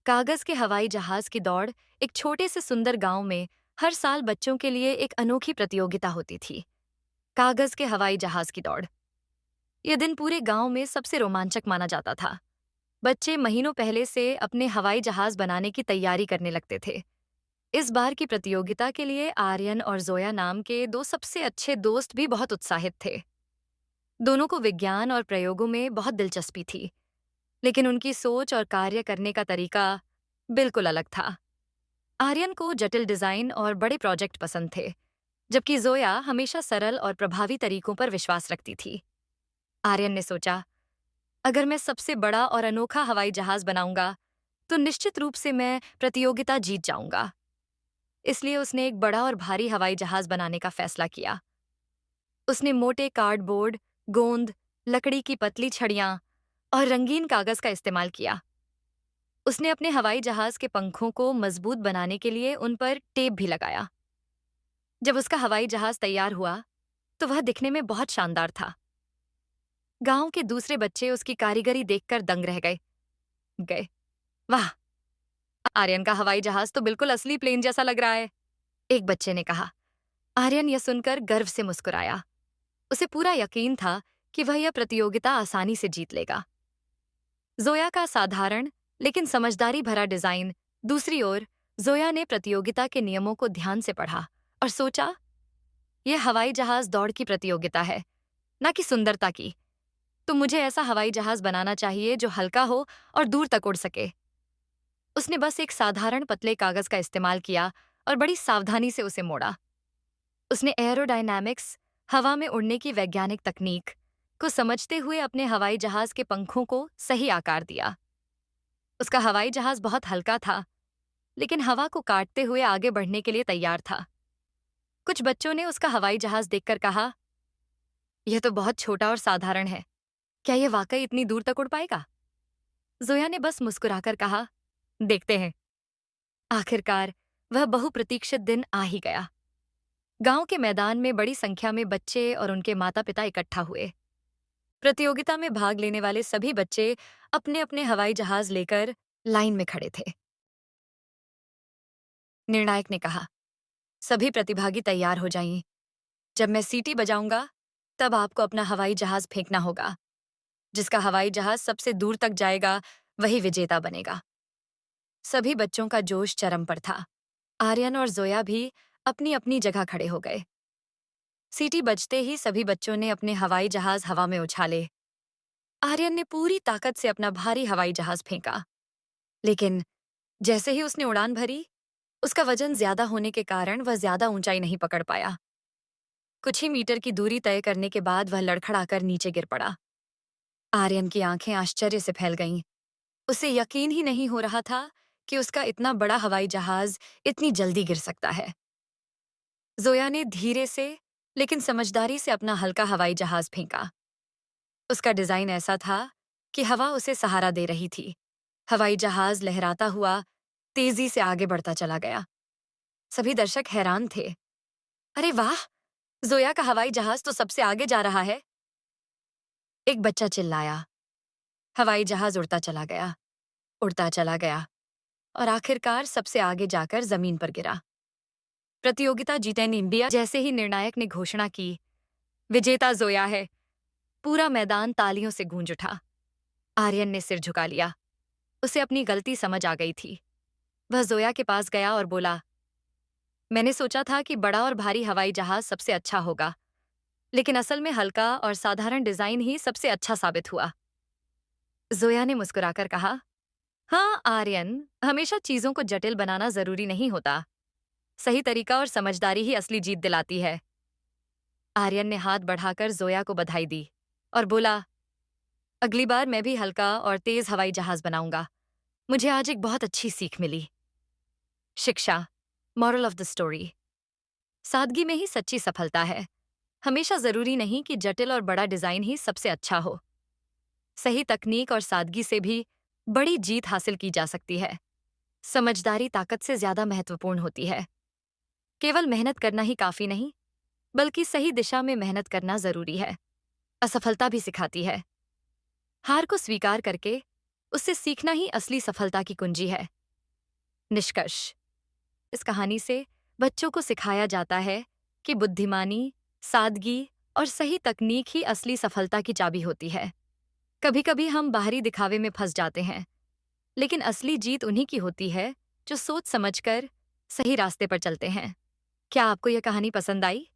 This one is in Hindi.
कागज के हवाई जहाज की दौड़ एक छोटे से सुंदर गांव में हर साल बच्चों के लिए एक अनोखी प्रतियोगिता होती थी। कागज के हवाई जहाज की दौड़। यह दिन पूरे गांव में सबसे रोमांचक माना जाता था। बच्चे महीनों पहले से अपने हवाई जहाज बनाने की तैयारी करने लगते थे। इस बार की प्रतियोगिता के लिए आर्यन और जोया नाम के दो सबसे अच्छे दोस्त भी बहुत उत्साहित थे। दोनों को विज्ञान और प्रयोगों में बहुत दिलचस्पी थी, लेकिन उनकी सोच और कार्य करने का तरीका बिल्कुल अलग था। आर्यन को जटिल डिजाइन और बड़े प्रोजेक्ट पसंद थे, जबकि जोया हमेशा सरल और प्रभावी तरीकों पर विश्वास रखती थी। आर्यन ने सोचा, अगर मैं सबसे बड़ा और अनोखा हवाई जहाज बनाऊंगा, तो निश्चित रूप से मैं प्रतियोगिता जीत जाऊंगा। इसलिए उसने एक बड़ा और भारी हवाई जहाज बनाने का फैसला किया। उसने मोटे कार्डबोर्ड, गोंद, लकड़ी की पतली छड़ियां और रंगीन कागज का इस्तेमाल किया। उसने अपने हवाई जहाज के पंखों को मजबूत बनाने के लिए उन पर टेप भी लगाया। जब उसका हवाई जहाज तैयार हुआ, तो वह दिखने में बहुत शानदार था। गांव के दूसरे बच्चे उसकी कारीगरी देखकर दंग रह गए गए वाह, आर्यन का हवाई जहाज तो बिल्कुल असली प्लेन जैसा लग रहा है, एक बच्चे ने कहा। आर्यन यह सुनकर गर्व से मुस्कुराया। उसे पूरा यकीन था कि वह यह प्रतियोगिता आसानी से जीत लेगा। जोया का साधारण लेकिन समझदारी भरा डिजाइन। दूसरी ओर, जोया ने प्रतियोगिता के नियमों को ध्यान से पढ़ा और सोचा, यह हवाई जहाज दौड़ की प्रतियोगिता है, न कि सुंदरता की। तो मुझे ऐसा हवाई जहाज बनाना चाहिए जो हल्का हो और दूर तक उड़ सके। उसने बस एक साधारण पतले कागज का इस्तेमाल किया और बड़ी सावधानी से उसे मोड़ा। उसने एरोडायनामिक्स, हवा में उड़ने की वैज्ञानिक तकनीक को समझते हुए अपने हवाई जहाज के पंखों को सही आकार दिया। उसका हवाई जहाज बहुत हल्का था, लेकिन हवा को काटते हुए आगे बढ़ने के लिए तैयार था। कुछ बच्चों ने उसका हवाई जहाज देखकर कहा, यह तो बहुत छोटा और साधारण है, क्या यह वाकई इतनी दूर तक उड़ पाएगा? जोया ने बस मुस्कुराकर कहा, देखते हैं। आखिरकार वह बहुप्रतीक्षित दिन आ ही गया। गांव के मैदान में बड़ी संख्या में बच्चे और उनके माता पिता इकट्ठा हुए। प्रतियोगिता में भाग लेने वाले सभी बच्चे अपने अपने हवाई जहाज लेकर लाइन में खड़े थे। निर्णायक ने कहा, सभी प्रतिभागी तैयार हो जाइए। जब मैं सीटी बजाऊंगा, तब आपको अपना हवाई जहाज फेंकना होगा। जिसका हवाई जहाज सबसे दूर तक जाएगा, वही विजेता बनेगा। सभी बच्चों का जोश चरम पर था। आर्यन और जोया भी अपनी अपनी जगह खड़े हो गए। सीटी बजते ही सभी बच्चों ने अपने हवाई जहाज हवा में उछाले। आर्यन ने पूरी ताकत से अपना भारी हवाई जहाज फेंका, लेकिन जैसे ही उसने उड़ान भरी, उसका वजन ज्यादा होने के कारण वह ज्यादा ऊंचाई नहीं पकड़ पाया। कुछ ही मीटर की दूरी तय करने के बाद वह लड़खड़ाकर नीचे गिर पड़ा। आर्यन की आंखें आश्चर्य से फैल गईं। उसे यकीन ही नहीं हो रहा था कि उसका इतना बड़ा हवाई जहाज इतनी जल्दी गिर सकता है। जोया ने धीरे से लेकिन समझदारी से अपना हल्का हवाई जहाज फेंका। उसका डिजाइन ऐसा था कि हवा उसे सहारा दे रही थी। हवाई जहाज लहराता हुआ तेजी से आगे बढ़ता चला गया। सभी दर्शक हैरान थे। अरे वाह, जोया का हवाई जहाज तो सबसे आगे जा रहा है, एक बच्चा चिल्लाया। हवाई जहाज उड़ता चला गया और आखिरकार सबसे आगे जाकर जमीन पर गिरा। प्रतियोगिता जीते इंडिया जैसे ही निर्णायक ने घोषणा की, विजेता जोया है, पूरा मैदान तालियों से गूंज उठा। आर्यन ने सिर झुका लिया। उसे अपनी गलती समझ आ गई थी। वह जोया के पास गया और बोला, मैंने सोचा था कि बड़ा और भारी हवाई जहाज सबसे अच्छा होगा, लेकिन असल में हल्का और साधारण डिजाइन ही सबसे अच्छा साबित हुआ। जोया ने मुस्कुराकर कहा, हाँ आर्यन, हमेशा चीजों को जटिल बनाना जरूरी नहीं होता। सही तरीका और समझदारी ही असली जीत दिलाती है। आर्यन ने हाथ बढ़ाकर जोया को बधाई दी और बोला, अगली बार मैं भी हल्का और तेज हवाई जहाज बनाऊंगा। मुझे आज एक बहुत अच्छी सीख मिली। शिक्षा, मॉरल ऑफ द स्टोरी। सादगी में ही सच्ची सफलता है। हमेशा जरूरी नहीं कि जटिल और बड़ा डिजाइन ही सबसे अच्छा हो। सही तकनीक और सादगी से भी बड़ी जीत हासिल की जा सकती है। समझदारी ताकत से ज्यादा महत्वपूर्ण होती है। केवल मेहनत करना ही काफी नहीं, बल्कि सही दिशा में मेहनत करना जरूरी है। असफलता भी सिखाती है। हार को स्वीकार करके उससे सीखना ही असली सफलता की कुंजी है। निष्कर्ष, इस कहानी से बच्चों को सिखाया जाता है कि बुद्धिमानी, सादगी और सही तकनीक ही असली सफलता की चाबी होती है। कभी कभी हम बाहरी दिखावे में फंस जाते हैं, लेकिन असली जीत उन्हीं की होती है जो सोच समझकर सही रास्ते पर चलते हैं। क्या आपको यह कहानी पसंद आई?